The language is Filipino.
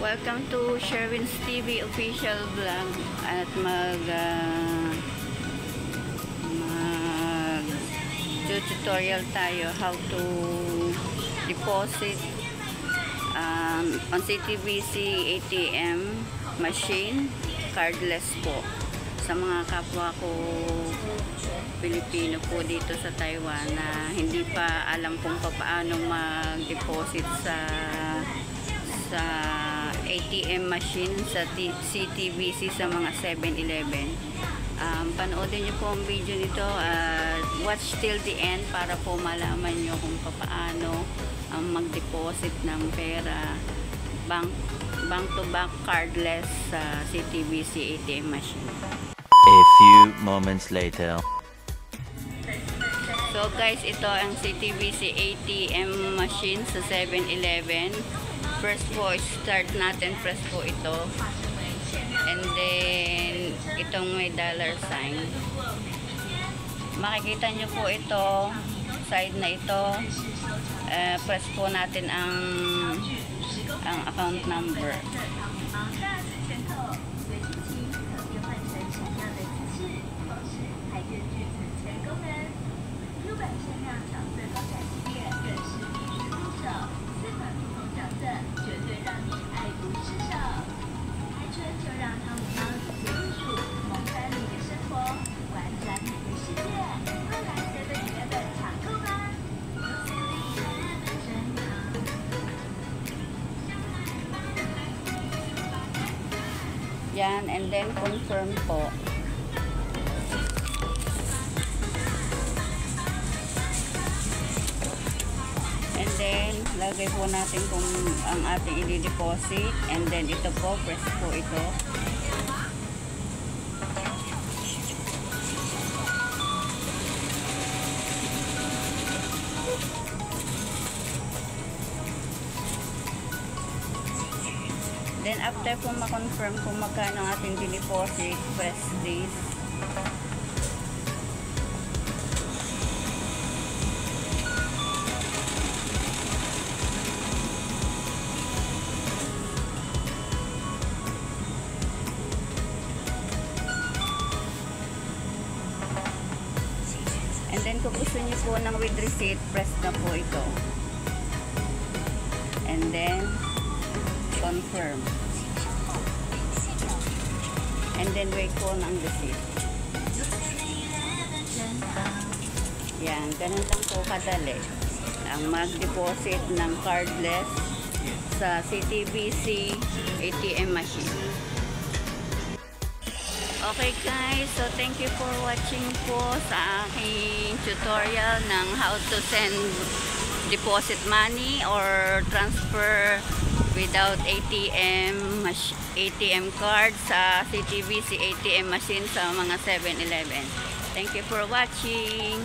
Welcome to Sherwin's TV official vlog at tutorial tayo how to deposit on CTBC ATM machine cardless po sa mga kapwa ko Pilipino po dito sa Taiwan na hindi pa alam kung paano mag-deposit sa ATM machine sa CTBC sa mga 7-Eleven. Panoodin nyo po ang video nito at watch till the end para po malaman nyo kung paano mag-deposit ng pera bank to bank cardless sa CTBC ATM machine. A few moments later. So guys, ito ang CTBC ATM machine sa 7-Eleven. First po, start natin, press po ito. And then, itong may dollar sign. Makikita nyo po ito, side na ito. Press po natin ang account number. Yan, and then confirm po. And then, lagay po natin kung ang ating i-deposit. And then, ito po, press po ito. Then after po ma-confirm kung magkano ang ating deposit, press this. And then kung gusto niyo po ng with receipt, press na po ito. And then confirm. And then wait po ng receipt. Yan, ganun lang po kadali ang mag-deposit ng cardless sa CTBC ATM machine. Okay guys, so thank you for watching po sa aking tutorial ng how to send deposit money or transfer without ATM card sa CTBC ATM machine sa mga 7-Eleven. Thank you for watching.